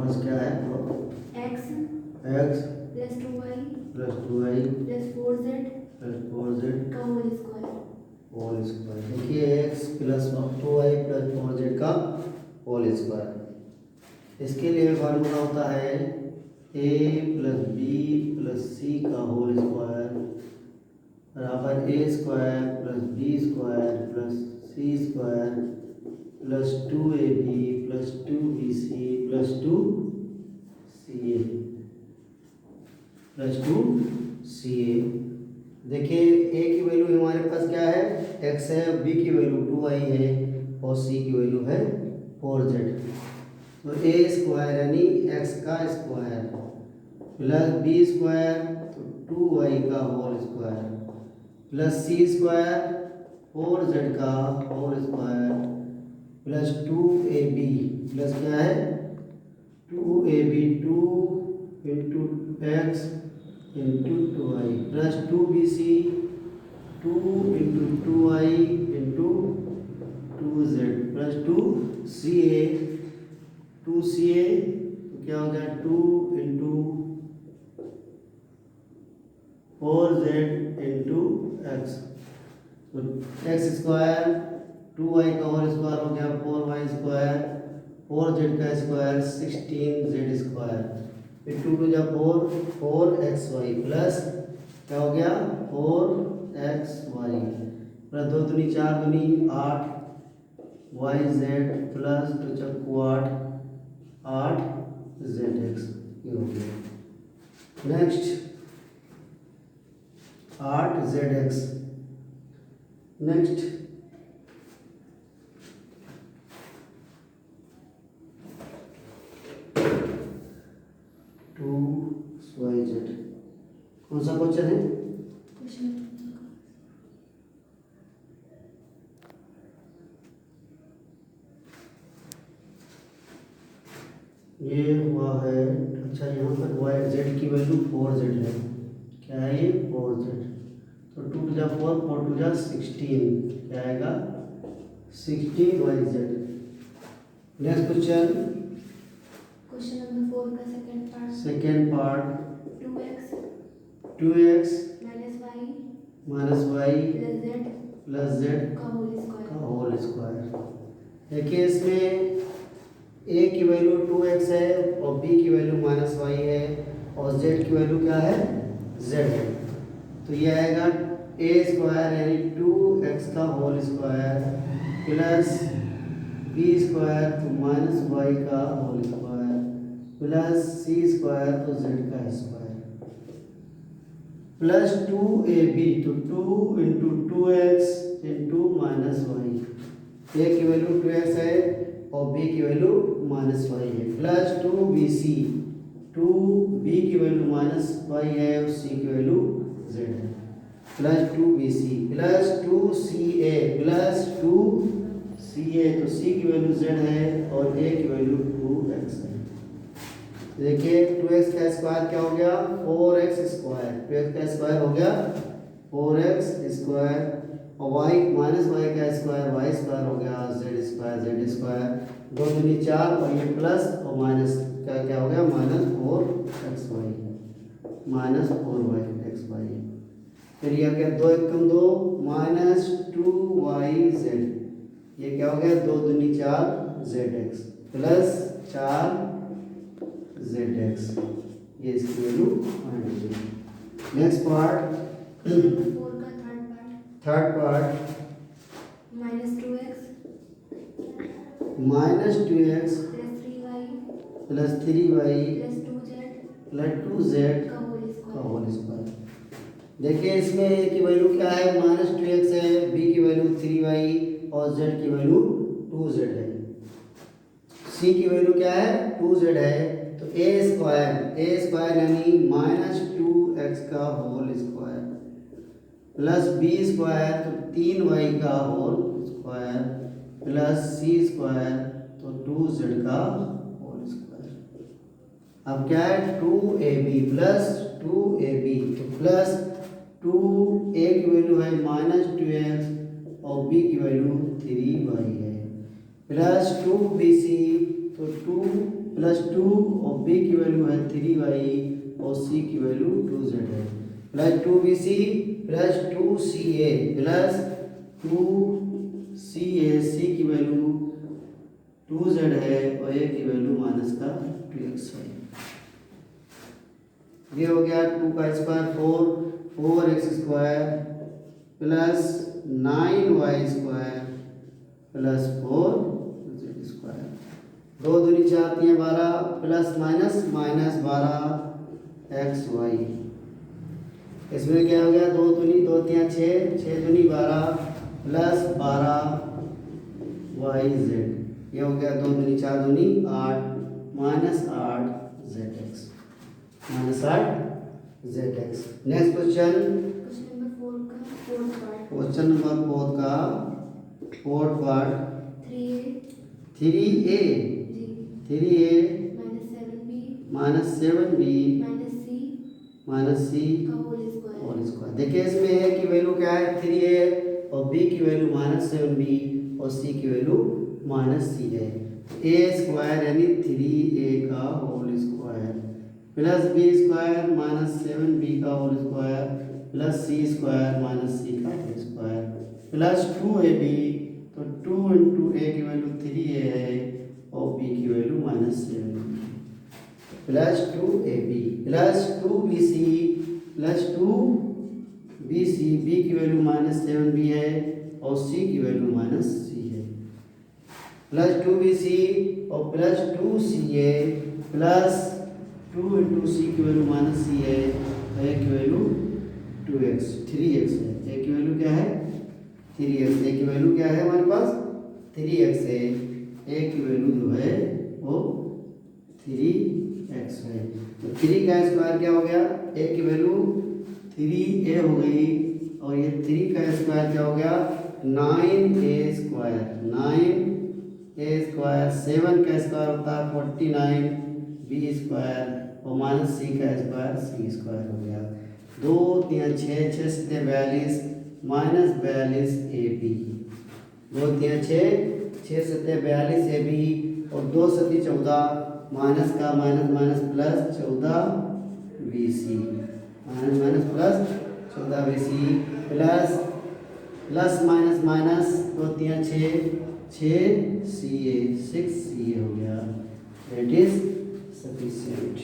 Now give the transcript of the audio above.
पास क्या है तो x x plus 2y plus 2y plus 4z plus 4z का होल स्क्वायर। Whole square. देखिए x plus 2y plus 4z का whole square. इसके लिए फार्मूला होता है a plus B plus C का होल स्क्वायर बराबर A square plus B square plus C square plus 2ab plus 2bc plus 2ca plus 2ca। देखिए a की value हमारे पास क्या है x है, b की वैल्यू 2y है और c की वैल्यू है 4z। तो a स्क्वायर यानी x का स्क्वायर प्लस b स्क्वायर तो 2y का whole square plus C square 4z का whole square plus 2ab plus क्या है 2ab 2 into x into 2y plus 2bc 2 into 2y into 2z plus 2ca 2ca तो क्या हो गया 2 इंटू 4z इंटू एक्स तो एक्स स्क्वायर 2y का whole square हो गया 4y स्क्वायर 4z का स्क्वायर 16z स्क्वायर फिर 2 टू जा 4xy प्लस क्या हो गया 4xy प्लस 2 दूनी 4 दूनी 8 yz प्लस 2 चक्कू 8 8zx ये हो गया। नेक्स्ट 8zx नेक्स्ट 2yz कौन सा क्वेश्चन है ये हुआ है। अच्छा यहाँ पर yz की वैल्यू 4z है, क्या है ये 4z तो 2 टू जा 4 4 टू जा 16 क्या आएगा 16yz। Next question question number 4 का second part 2x 2x minus y plus z का होल स्क्वायर। देखिए इसमें a की वैल्यू 2x है और b की वैल्यू माइनस y है और z की वैल्यू क्या है z है तो ये आएगा a स्क्वायर यानी 2x का whole square plus b square तो माइनस y का whole square plus c square तो z का स्क्वायर प्लस 2ab तो 2 into 2x into minus y. a की वैल्यू 2x है और b की वैल्यू माइनस वाई है प्लस 2bc 2b की वैल्यू माइनस वाई है और c की वैल्यू z है plus 2bc plus 2ca plus 2ca तो c की वैल्यू z है और a की वैल्यू 2x है। देखिए 2x का स्क्वायर क्या हो गया 4x स्क्वायर 2x का स्क्वायर हो गया 4x स्क्वायर और y माइनस y का स्क्वायर y स्क्वायर हो गया z स्क्वायर 2 दूनी 4 और ये प्लस और माइनस का क्या हो गया माइनस 4xy माइनस 4yxy फिर ये आ गया 2 एकम 2 माइनस 2yz ये क्या हो गया 2 दूनी 4zx प्लस 4zx ये इसकी वैल्यू फाइंड होगी। नेक्स्ट पार्ट 4 का third part minus 2x minus 2x plus 3y plus 3y plus 2z plus 2z का का होल स्क्वायर। देखिए इसमें a की वैल्यू क्या है माइनस 2x है b की वैल्यू 3y और z की वैल्यू 2z है c की वैल्यू क्या है 2z है तो a स्क्वायर यानी माइनस 2x का whole square plus b square तो 3y का whole square plus c square तो 2z का होल स्क्वायर। अब क्या है 2ab प्लस 2ab तो प्लस 2a की वैल्यू है माइनस 2x और b की वैल्यू 3y है प्लस 2bc तो 2 प्लस 2 और बी की वैल्यू है 3y और सी की वैल्यू 2z है plus 2bc plus 2ca plus 2ca सी की वैल्यू 2z है और ए की वैल्यू माइनस का 2x है। ये हो गया 2 का square 4x square plus 9y square plus 4z square. 2 दूनी 4 3 12 प्लस माइनस माइनस 12xy। इसमें क्या हो गया 2 दूनी 2 3 6 6 दूनी 12 प्लस 12yz। ये हो गया 2 दूनी 4 दूनी 8 minus 8zx minus 8zx। Next question question number 4 का fourth part 3a 3a minus 7b minus c का होल स्क्वायर। देखिए इसमें a की वैल्यू क्या है 3a और b की वैल्यू माइनस 7b और c की वैल्यू माइनस c है। a स्क्वायर यानी 3a का whole square plus b square minus 7b का whole square plus c square minus c का होल स्क्वायर प्लस 2ab तो 2 इंटू a की वैल्यू 3a है और b की value minus 7b plus 2ab plus 2bc plus 2bc b की value minus 7b है और c की वैल्यू माइनस c है प्लस 2bc और plus 2ca plus 2 into c की वैल्यू माइनस c है और a की वैल्यू 2x 3x है। a की वैल्यू क्या है 3x। a की वैल्यू क्या है हमारे पास 3x है। a की वैल्यू जो है वो 3x है। तो 3 का स्क्वायर क्या हो गया a की वैल्यू 3a हो गई और ये 3 का स्क्वायर क्या हो गया 9a स्क्वायर 9a स्क्वायर 7 का स्क्वायर होता है 49b स्क्वायर और माइनस c का स्क्वायर c स्क्वायर हो गया। 2 3 6 6 से 42 माइनस 42 ab 2 3 6 6 से 42 ab और 2 सती 14 माइनस का minus minus plus 14 bc minus minus plus 14 bc plus plus minus minus 2 3 6 6 ca 6 ca हो गया। That is sufficient.